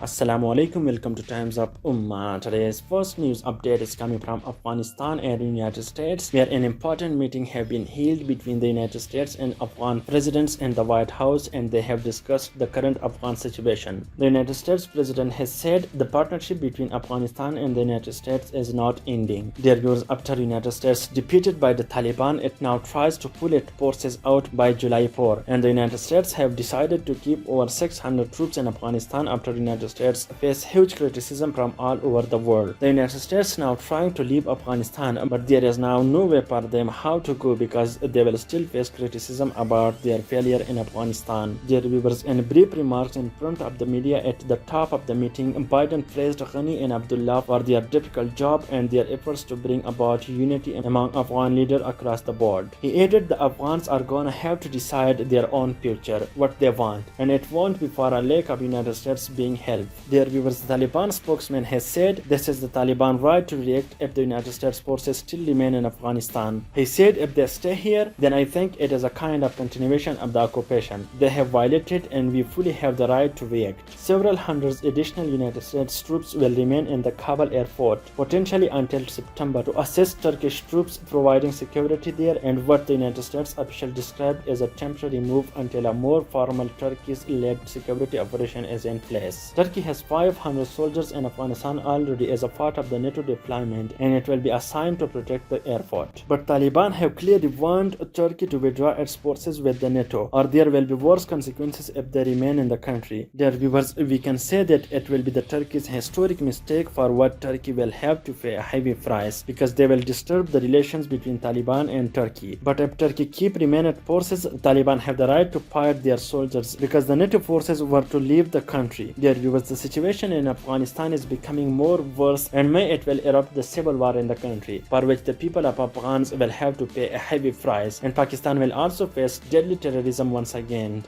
Assalamu alaikum, welcome to Times of Ummah. Today's first news update is coming from Afghanistan and the United States, where an important meeting have been held between the United States and Afghan presidents in the White House, and they have discussed the current Afghan situation. The United States president has said the partnership between Afghanistan and the United States is not ending. Their views after United States defeated by the Taliban, it now tries to pull its forces out by July 4, and the United States have decided to keep over 600 troops in Afghanistan after the United States face huge criticism from all over the world. The United States now trying to leave Afghanistan, but there is now no way for them how to go because they will still face criticism about their failure in Afghanistan. Dear viewers, in brief remarks in front of the media at the top of the meeting, Biden praised Ghani and Abdullah for their difficult job and their efforts to bring about unity among Afghan leaders across the board. He added the Afghans are gonna have to decide their own future, what they want, and it won't be for a lack of United States being helped. Dear viewers, the Taliban spokesman has said this is the Taliban right to react if the United States forces still remain in Afghanistan. He said if they stay here, then I think it is a kind of continuation of the occupation. They have violated and we fully have the right to react. Several hundreds additional United States troops will remain in the Kabul airport, potentially until September, to assist Turkish troops providing security there, and what the United States official described as a temporary move until a more formal Turkish-led security operation is in place. Turkey has 500 soldiers in Afghanistan already as a part of the NATO deployment, and it will be assigned to protect the airport. But Taliban have clearly warned Turkey to withdraw its forces with the NATO, or there will be worse consequences if they remain in the country. Dear viewers, we can say that it will be the Turkey's historic mistake for what Turkey will have to pay a heavy price, because they will disturb the relations between Taliban and Turkey. But if Turkey keep remaining forces, Taliban have the right to fire their soldiers because the NATO forces were to leave the country. Dear viewers, the situation in Afghanistan is becoming more worse, and may it will erupt the civil war in the country, for which the people of Afghans will have to pay a heavy price, and Pakistan will also face deadly terrorism once again.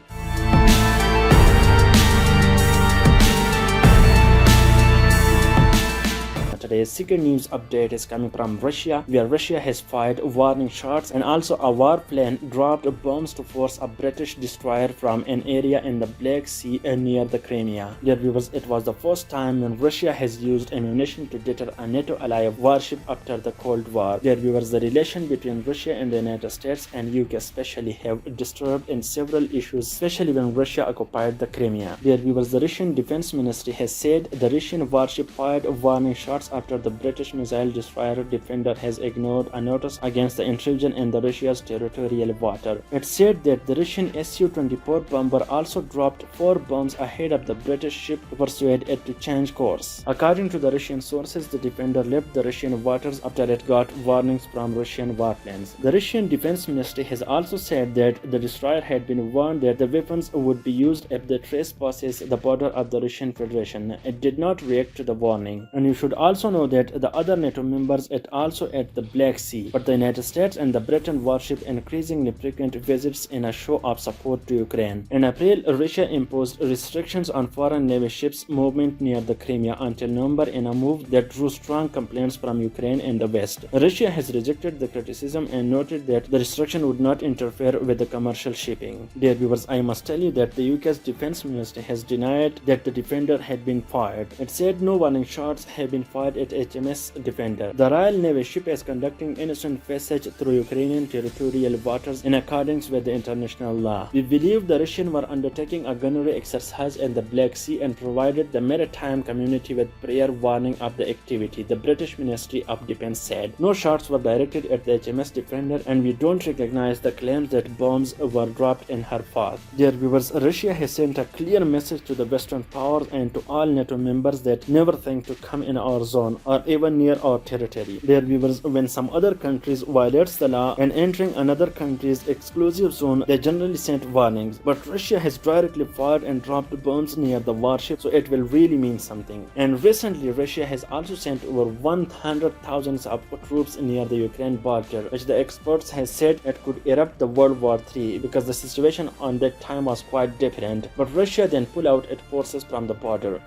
Today's second news update is coming from Russia, where Russia has fired warning shots and also a warplane dropped bombs to force a British destroyer from an area in the Black Sea near the Crimea. Dear viewers, it was the first time when Russia has used ammunition to deter a NATO ally warship after the Cold War. Dear viewers, the relation between Russia and the United States and UK especially have disturbed in several issues, especially when Russia occupied the Crimea. Dear viewers, the Russian Defense Ministry has said the Russian warship fired warning shots after the British missile destroyer Defender has ignored a notice against the intrusion in the Russia's territorial water. It said that the Russian Su-24 bomber also dropped 4 bombs ahead of the British ship to persuade it to change course. According to the Russian sources, the Defender left the Russian waters after it got warnings from Russian warplanes. The Russian Defense Ministry has also said that the destroyer had been warned that the weapons would be used if they trespasses the border of the Russian Federation. It did not react to the warning. And you should also know that the other NATO members are also at the Black Sea, but the United States and the Britain warship increasingly frequent visits in a show of support to Ukraine. In April, Russia imposed restrictions on foreign navy ships' movement near the Crimea until November in a move that drew strong complaints from Ukraine and the West. Russia has rejected the criticism and noted that the restriction would not interfere with the commercial shipping. Dear viewers, I must tell you that the UK's defense ministry has denied that the Defender had been fired. It said no warning shots have been fired at HMS Defender. The Royal Navy ship is conducting innocent passage through Ukrainian territorial waters in accordance with the international law. We believe the Russians were undertaking a gunnery exercise in the Black Sea and provided the maritime community with prior warning of the activity, the British Ministry of Defense said. No shots were directed at the HMS Defender, and we don't recognize the claims that bombs were dropped in her path. Dear viewers, Russia has sent a clear message to the Western powers and to all NATO members that never think to come in our zone or even near our territory. Dear viewers, when some other countries violates the law and entering another country's exclusive zone, they generally send warnings. But Russia has directly fired and dropped bombs near the warship, so it will really mean something. And recently, Russia has also sent over 100,000 of troops near the Ukraine border, which the experts have said it could erupt the World War III because the situation on that time was quite different. But Russia then pulled out its forces from the border.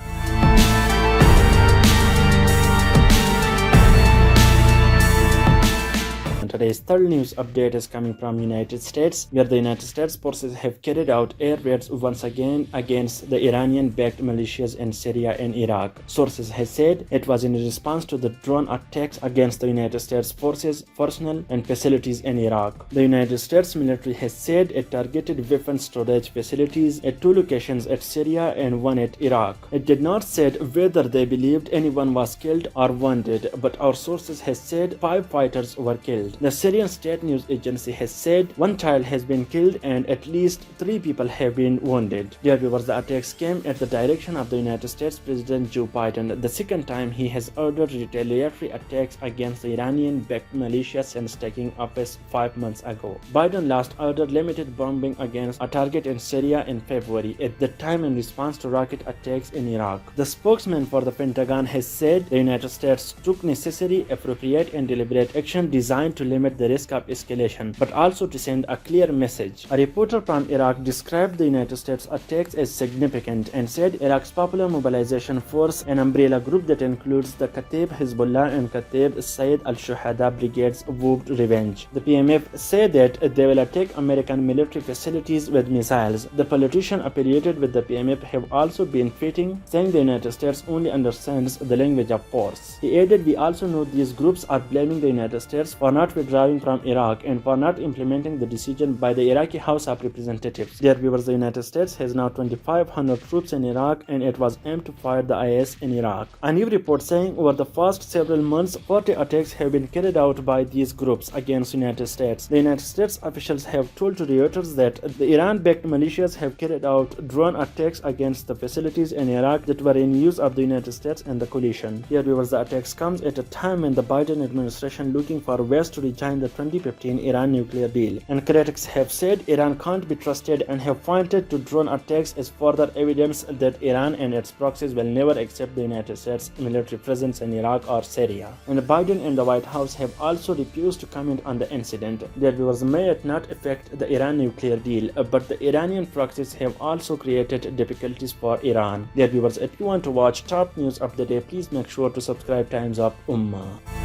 today's third news update is coming from United States, where the United States forces have carried out air raids once again against the Iranian-backed militias in Syria and Iraq. Sources have said it was in response to the drone attacks against the United States forces, personnel, and facilities in Iraq. The United States military has said it targeted weapon storage facilities at 2 locations at Syria and 1 at Iraq. It did not say whether they believed anyone was killed or wounded, but our sources have said 5 fighters were killed. The Syrian state news agency has said 1 child has been killed and at least 3 people have been wounded. Dear viewers, the attacks came at the direction of the United States President Joe Biden, the second time he has ordered retaliatory attacks against the Iranian-backed militia since taking office 5 months ago. Biden last ordered limited bombing against a target in Syria in February, at that time in response to rocket attacks in Iraq. The spokesman for the Pentagon has said the United States took necessary, appropriate, and deliberate action designed to limit the risk of escalation, but also to send a clear message. A reporter from Iraq described the United States attacks as significant and said Iraq's Popular Mobilization Force, an umbrella group that includes the Kataib Hezbollah and Kataib Sayyid al-Shuhada brigades, vowed revenge. The PMF said that they will attack American military facilities with missiles. The politician affiliated with the PMF have also been tweeting, saying the United States only understands the language of force. He added, "We also know these groups are blaming the United States for not withdrawing from Iraq and for not implementing the decision by the Iraqi House of Representatives." Dear viewers, the United States has now 2,500 troops in Iraq, and it was aimed to fight the IS in Iraq. A new report saying over the past several months, 40 attacks have been carried out by these groups against the United States. The United States officials have told to Reuters that the Iran-backed militias have carried out drone attacks against the facilities in Iraq that were in use of the United States and the coalition. Dear viewers, the attacks comes at a time when the Biden administration looking for ways to rejoin the 2015 Iran nuclear deal. And critics have said Iran can't be trusted and have pointed to drone attacks as further evidence that Iran and its proxies will never accept the United States military presence in Iraq or Syria. And Biden and the White House have also refused to comment on the incident. Their viewers, may it not affect the Iran nuclear deal, but the Iranian proxies have also created difficulties for Iran. Dear viewers, if you want to watch top news of the day, please make sure to subscribe Times of Ummah.